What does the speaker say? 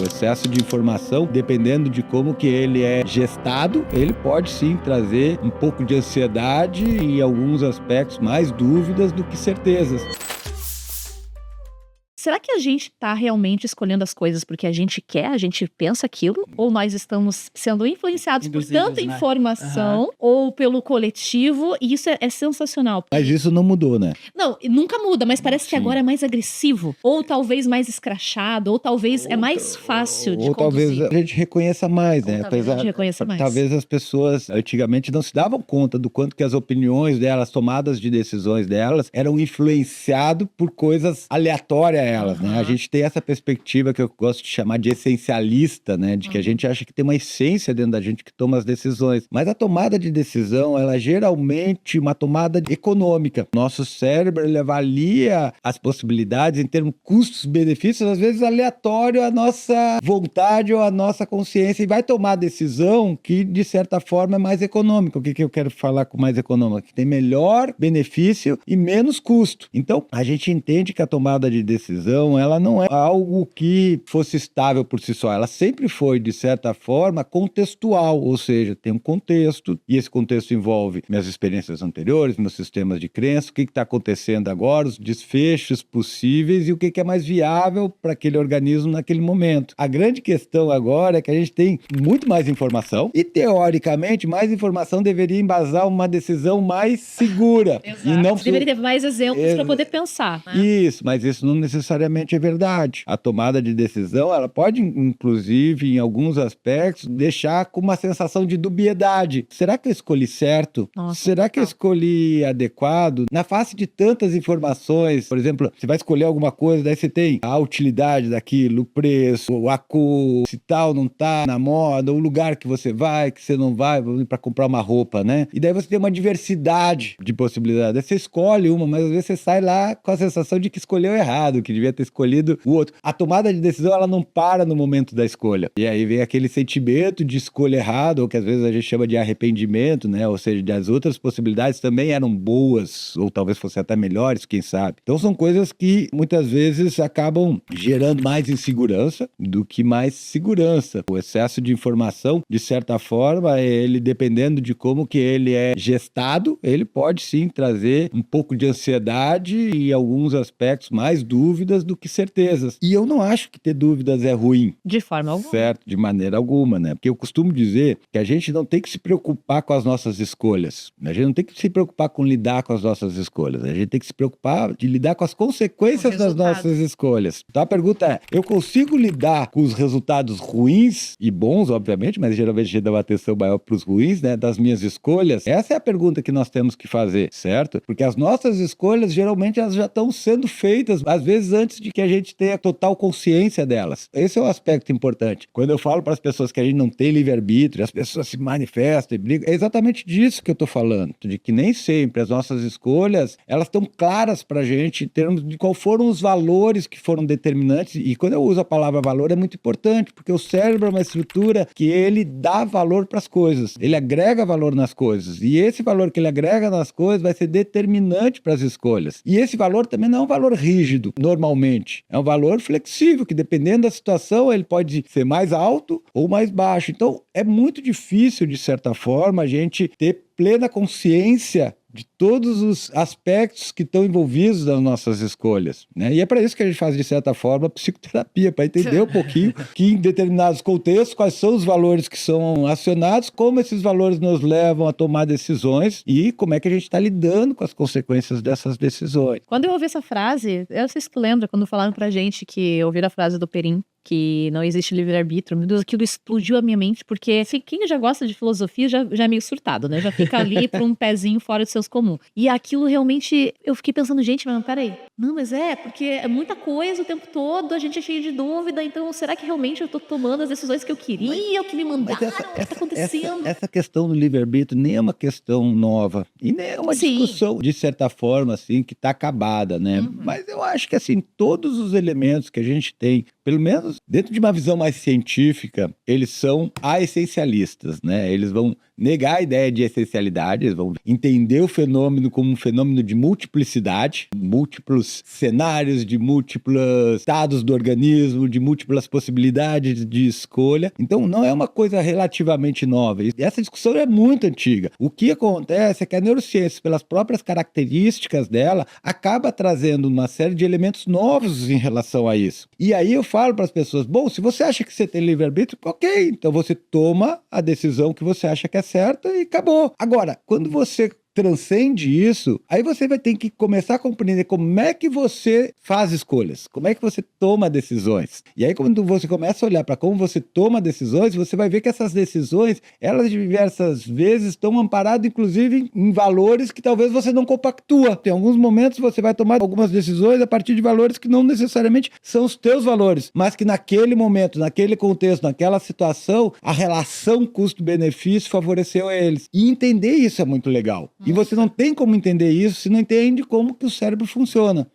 O excesso de informação, dependendo de como que ele é gestado, ele pode sim trazer um pouco de ansiedade e, em alguns aspectos, mais dúvidas do que certezas. Será que a gente está realmente escolhendo as coisas porque a gente quer, a gente pensa aquilo? Ou nós estamos sendo influenciados por tanta informação ou pelo coletivo? E isso é sensacional. Mas isso não mudou, né? Não, nunca muda, mas parece que agora é mais agressivo. Ou talvez mais escrachado, ou talvez é mais fácil de Ou talvez conduzir. a gente reconheça mais, né? Talvez a gente reconheça mais. Talvez as pessoas antigamente não se davam conta do quanto que as opiniões delas, tomadas de decisões delas, eram influenciadas por coisas aleatórias a elas, né? A gente tem essa perspectiva que eu gosto de chamar de essencialista, né? De que a gente acha que tem uma essência dentro da gente que toma as decisões. Mas a tomada de decisão, ela é geralmente uma tomada econômica. Nosso cérebro, ele avalia as possibilidades em termos custos-benefícios, às vezes aleatório à nossa vontade ou à nossa consciência, e vai tomar a decisão que, de certa forma, é mais econômica. O que eu quero falar com mais econômica? Que tem melhor benefício e menos custo. Então, a gente entende que a tomada de decisão, ela não é algo que fosse estável por si só. Ela sempre foi, de certa forma, contextual, ou seja, tem um contexto, e esse contexto envolve minhas experiências anteriores, meus sistemas de crença, o que está acontecendo agora, os desfechos possíveis e o que é mais viável para aquele organismo naquele momento. A grande questão agora é que a gente tem muito mais informação e, teoricamente, mais informação deveria embasar uma decisão mais segura. Exato. E não deveria ter mais exemplos para poder pensar, né? Isso, mas isso não necessariamente é verdade. A tomada de decisão, ela pode, inclusive, em alguns aspectos, deixar com uma sensação de dubiedade. Será que eu escolhi certo? Nossa, Será que eu escolhi adequado? Na face de tantas informações, por exemplo, você vai escolher alguma coisa, daí você tem a utilidade daquilo, o preço, a cor, se tal não tá na moda, o lugar que você vai, que você não vai, para comprar uma roupa, né? E daí você tem uma diversidade de possibilidades. Aí você escolhe uma, mas às vezes você sai lá com a sensação de que escolheu errado, que devia ter escolhido o outro. A tomada de decisão, ela não para no momento da escolha. E aí vem aquele sentimento de escolha errada, ou que às vezes a gente chama de arrependimento, né? Ou seja, as outras possibilidades também eram boas, ou talvez fossem até melhores, quem sabe. Então são coisas que muitas vezes acabam gerando mais insegurança do que mais segurança. O excesso de informação, de certa forma, ele, dependendo de como que ele é gestado, ele pode sim trazer um pouco de ansiedade e, em alguns aspectos, mais dúvidas do que certezas. E eu não acho que ter dúvidas é ruim. De forma alguma. Certo, de maneira alguma, né? Porque eu costumo dizer que a gente não tem que se preocupar com as nossas escolhas. A gente não tem que se preocupar com lidar com as nossas escolhas. A gente tem que se preocupar de lidar com as consequências das nossas escolhas. Então a pergunta é, eu consigo lidar com os resultados ruins e bons, obviamente, mas geralmente a gente dá uma atenção maior para os ruins, né? Das minhas escolhas? Essa é a pergunta que nós temos que fazer, certo? Porque as nossas escolhas, geralmente, elas já estão sendo feitas, às vezes antes de que a gente tenha total consciência delas. Esse é o aspecto importante. Quando eu falo para as pessoas que a gente não tem livre-arbítrio, as pessoas se manifestam e brigam, é exatamente disso que eu estou falando, de que nem sempre as nossas escolhas, elas estão claras para a gente em termos de qual foram os valores que foram determinantes, e quando eu uso a palavra valor é muito importante, porque o cérebro é uma estrutura que ele dá valor para as coisas, ele agrega valor nas coisas, e esse valor que ele agrega nas coisas vai ser determinante para as escolhas. E esse valor também não é um valor rígido, normalmente, é um valor flexível, que dependendo da situação, ele pode ser mais alto ou mais baixo. Então, é muito difícil, de certa forma, a gente ter plena consciência de todos os aspectos que estão envolvidos nas nossas escolhas, né? E é para isso que a gente faz, de certa forma, psicoterapia, para entender um pouquinho que em determinados contextos, quais são os valores que são acionados, como esses valores nos levam a tomar decisões e como é que a gente está lidando com as consequências dessas decisões. Quando eu ouvi essa frase, eu não sei se tu lembra, quando falaram pra gente que ouviram a frase do Perim, que não existe livre-arbítrio, meu Deus, aquilo explodiu a minha mente, porque assim, quem já gosta de filosofia já é meio surtado, né? Já fica ali para um pezinho fora do senso comum. E aquilo realmente, eu fiquei pensando, gente, mas peraí, não, mas porque é muita coisa o tempo todo, a gente é cheio de dúvida, então será que realmente eu tô tomando as decisões que eu queria, o que me mandaram, o que tá acontecendo? Essa questão do livre-arbítrio nem é uma questão nova, e nem é uma discussão, de certa forma, assim, que tá acabada, né? Mas eu acho que, assim, todos os elementos que a gente tem, pelo menos dentro de uma visão mais científica, eles são essencialistas, né? Eles vão negar a ideia de essencialidade, eles vão entender o fenômeno como um fenômeno de multiplicidade, múltiplos cenários, de múltiplos estados do organismo, de múltiplas possibilidades de escolha. Então, não é uma coisa relativamente nova. E essa discussão é muito antiga. O que acontece é que a neurociência, pelas próprias características dela, acaba trazendo uma série de elementos novos em relação a isso. E aí eu falo para as pessoas, bom, se você acha que você tem livre-arbítrio, ok, então você toma a decisão que você acha que é certa e acabou. Agora, quando você transcende isso, aí você vai ter que começar a compreender como é que você faz escolhas, como é que você toma decisões. E aí quando você começa a olhar para como você toma decisões, você vai ver que essas decisões, elas diversas vezes estão amparadas inclusive em valores que talvez você não compactua. Tem alguns momentos você vai tomar algumas decisões a partir de valores que não necessariamente são os teus valores, mas que naquele momento, naquele contexto, naquela situação, a relação custo-benefício favoreceu a eles. E entender isso é muito legal. E você não tem como entender isso se não entende como que o cérebro funciona.